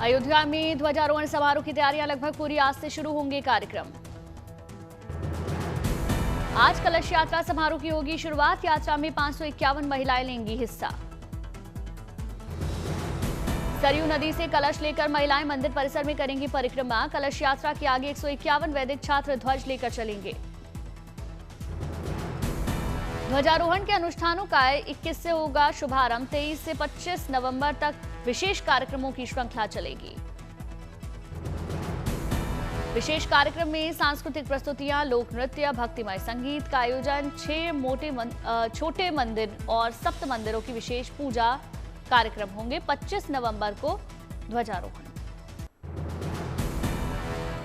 अयोध्या में ध्वजारोहण समारोह की तैयारियां लगभग पूरी। आज से शुरू होंगे कार्यक्रम। आज कलश यात्रा समारोह की होगी शुरुआत। यात्रा में 551 महिलाएं लेंगी हिस्सा। सरयू नदी से कलश लेकर महिलाएं मंदिर परिसर में करेंगी परिक्रमा। कलश यात्रा के आगे 151 वैदिक छात्र ध्वज लेकर चलेंगे। ध्वजारोहण के अनुष्ठानों का 21 से होगा शुभारंभ। 23 से 25 नवंबर तक विशेष कार्यक्रमों की श्रृंखला चलेगी। विशेष कार्यक्रम में सांस्कृतिक प्रस्तुतियां, लोक नृत्य, भक्तिमय संगीत का आयोजन, 6 छोटे मंदिर और सप्त मंदिरों की विशेष पूजा कार्यक्रम होंगे। 25 नवंबर को ध्वजारोहण।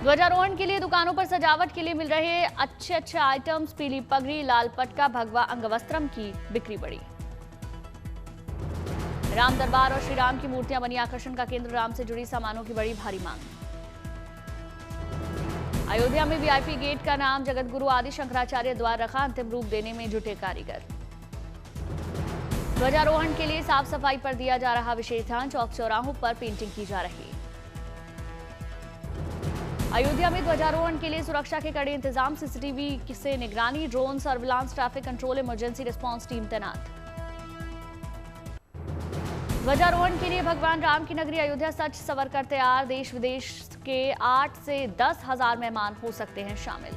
ध्वजारोहण के लिए दुकानों पर सजावट के लिए मिल रहे अच्छे आइटम्स, पीली पगड़ी, लाल पटका, भगवा अंगवस्त्रम की बिक्री बढ़ी। राम दरबार और श्री राम की मूर्तियां बनी आकर्षण का केंद्र। राम से जुड़ी सामानों की बड़ी भारी मांग। अयोध्या में वीआईपी गेट का नाम जगत गुरु आदि शंकराचार्य द्वारा रखा। अंतिम रूप देने में जुटे कारीगर। ध्वजारोहण के लिए साफ सफाई पर दिया जा रहा विशेष ध्यान। चौक चौराहों पर पेंटिंग की जा रही। अयोध्या में ध्वजारोहण के लिए सुरक्षा के कड़े इंतजाम। सीसीटीवी से निगरानी, drone surveillance, traffic control, emergency response team तैनात। ध्वजारोहण के लिए भगवान राम की नगरी अयोध्या सच सवर कर तैयार। देश विदेश के 8 से 10 हजार मेहमान हो सकते हैं शामिल।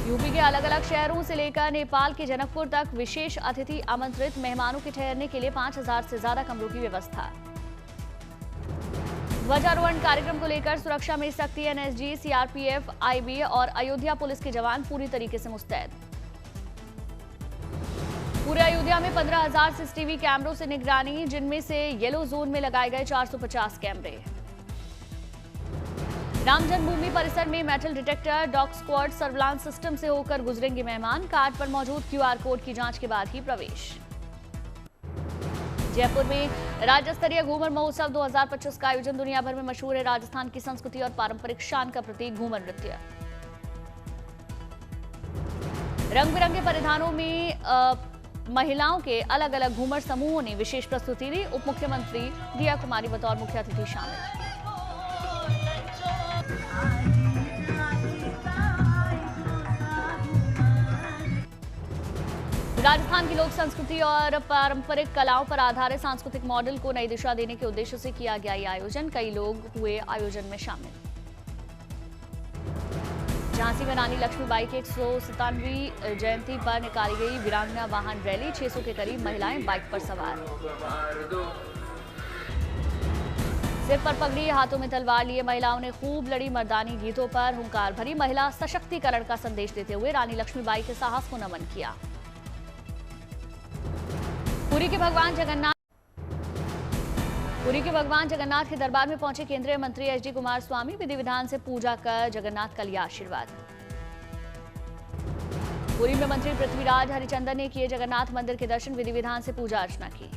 यूपी के अलग अलग शहरों से लेकर नेपाल के जनकपुर तक विशेष अतिथि आमंत्रित। मेहमानों के ठहरने के लिए 5000 से ज्यादा कमरों की व्यवस्था। ध्वजारोहण कार्यक्रम को लेकर सुरक्षा में सख्ती। एनएसजी, सीआरपीएफ, आईबी और अयोध्या पुलिस के जवान पूरी तरीके से मुस्तैद। पूरे अयोध्या में 15,000 सीसीटीवी कैमरों से निगरानी, जिनमें से येलो जोन में लगाए गए 450 कैमरे। राम जन्मभूमि परिसर में metal detector, dog squad surveillance system से होकर गुजरेंगे मेहमान। कार्ड पर मौजूद क्यूआर कोड की जांच के बाद ही प्रवेश। जयपुर में राज्य स्तरीय घूमर महोत्सव 2025 का आयोजन। दुनिया भर में मशहूर है राजस्थान की संस्कृति और पारंपरिक शान का प्रतीक घूमर नृत्य। रंग बिरंगे परिधानों में महिलाओं के अलग अलग घूमर समूहों ने विशेष प्रस्तुति दी। उप मुख्यमंत्री दिया कुमारी बतौर मुख्य अतिथि शामिल। राजस्थान की लोक संस्कृति और पारंपरिक कलाओं पर आधारित सांस्कृतिक मॉडल को नई दिशा देने के उद्देश्य से किया गया ये आयोजन। कई लोग हुए आयोजन में शामिल। झांसी में रानी लक्ष्मीबाई की 197वीं जयंती पर निकाली गई वीरांगना वाहन रैली। 600 के करीब महिलाएं बाइक पर सवार। सिर पर पगड़ी, हाथों में तलवार लिए महिलाओं ने खूब लड़ी। मर्दानी गीतों पर हुंकार भरी। महिला सशक्तिकरण का संदेश देते हुए रानी लक्ष्मीबाई के साहस को नमन किया। पुरी के भगवान जगन्नाथ के दरबार में पहुंचे केंद्रीय मंत्री एचडी कुमारस्वामी। विधि विधान से पूजा कर जगन्नाथ का लिया आशीर्वाद। पुरी में मंत्री पृथ्वीराज हरिचंदन ने किए जगन्नाथ मंदिर के दर्शन। विधि विधान से पूजा अर्चना की।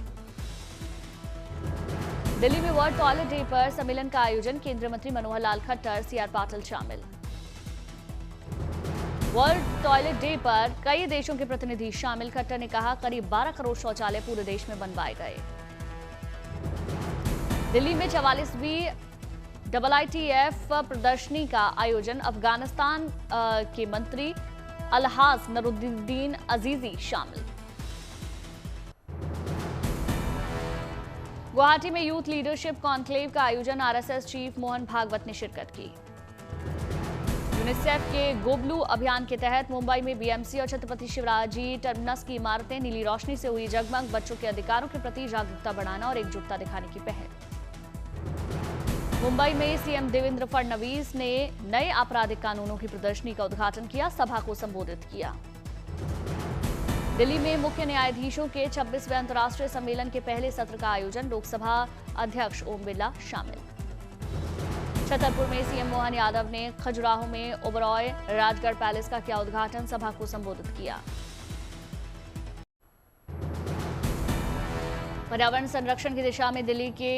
दिल्ली में वर्ल्ड टॉयलेट डे पर सम्मेलन का आयोजन। केंद्रीय मंत्री मनोहर लाल खट्टर, सीआर पाटिल शामिल। वर्ल्ड टॉयलेट डे पर कई देशों के प्रतिनिधि शामिल। खट्टर ने कहा करीब 12 करोड़ शौचालय पूरे देश में बनवाए गए। दिल्ली में 44वीं IITF प्रदर्शनी का आयोजन। अफगानिस्तान के मंत्री अलहाज नरुद्दीन अजीजी शामिल। गुवाहाटी में यूथ लीडरशिप कॉन्क्लेव का आयोजन। आरएसएस चीफ मोहन भागवत ने शिरकत की। यूनिसेफ के गोबलू अभियान के तहत मुंबई में बीएमसी और छत्रपति शिवाजी टर्मिनस की इमारतें नीली रोशनी से हुई जगमग। बच्चों के अधिकारों के प्रति जागरूकता बढ़ाना और एकजुटता दिखाने की पहल। मुंबई में सीएम देवेंद्र फडणवीस ने नए आपराधिक कानूनों की प्रदर्शनी का उद्घाटन किया। सभा को संबोधित किया। दिल्ली में मुख्य न्यायाधीशों के 26वें अंतर्राष्ट्रीय सम्मेलन के पहले सत्र का आयोजन। लोकसभा अध्यक्ष ओम बिरला शामिल। छतरपुर में सीएम मोहन यादव ने खजुराहो में ओबरॉय राजगढ़ पैलेस का किया उद्घाटन। सभा को संबोधित किया। पर्यावरण संरक्षण की दिशा में दिल्ली के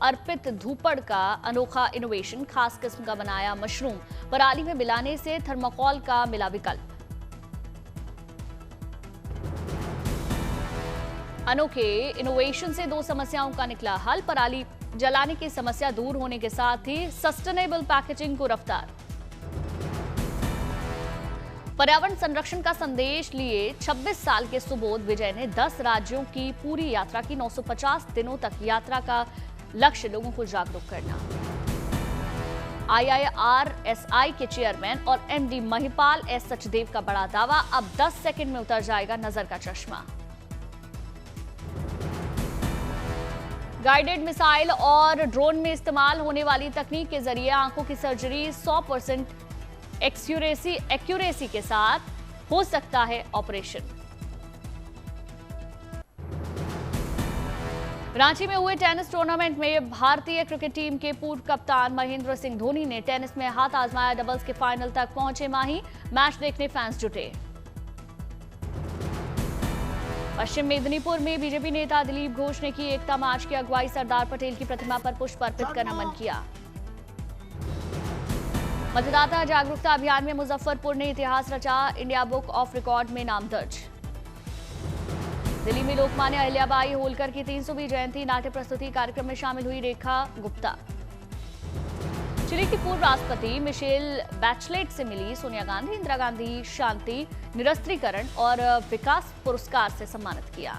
अर्पित धूपड़ का अनोखा इनोवेशन। खास किस्म का बनाया मशरूम पराली में मिलाने से थर्माकोल का मिला विकल्प। अनोखे इनोवेशन से 2 समस्याओं का निकला हल। पराली जलाने की समस्या दूर होने के साथ ही सस्टेनेबल पैकेजिंग को रफ्तार। पर्यावरण संरक्षण का संदेश लिए 26 साल के सुबोध विजय ने 10 राज्यों की पूरी यात्रा की। 950 दिनों तक यात्रा का लक्ष्य लोगों को जागरूक करना। IIRSI के चेयरमैन और MD महिपाल एस सचदेव का बड़ा दावा, अब 10 सेकंड में उतर जाएगा नजर का चश्मा। गाइडेड मिसाइल और ड्रोन में इस्तेमाल होने वाली तकनीक के जरिए आंखों की सर्जरी 100% एक्यूरेसी के साथ हो सकता है ऑपरेशन। रांची में हुए टेनिस टूर्नामेंट में भारतीय क्रिकेट टीम के पूर्व कप्तान महेंद्र सिंह धोनी ने टेनिस में हाथ आजमाया। डबल्स के फाइनल तक पहुंचे माही। मैच देखने फैंस जुटे। पश्चिम मेदिनीपुर में बीजेपी नेता दिलीप घोष ने की एकता मार्च की अगुवाई। सरदार पटेल की प्रतिमा पर पुष्प अर्पित कर नमन किया। मतदाता जागरूकता अभियान में मुजफ्फरपुर ने इतिहास रचा। इंडिया बुक ऑफ रिकॉर्ड में नाम दर्ज। दिल्ली में लोकमान्य अहिल्याबाई होलकर की 300वीं जयंती नाट्य प्रस्तुति कार्यक्रम में शामिल हुई रेखा गुप्ता। चिली की पूर्व राष्ट्रपति मिशेल बैचलेट से मिली सोनिया गांधी। इंदिरा गांधी शांति, निरस्त्रीकरण और विकास पुरस्कार से सम्मानित किया।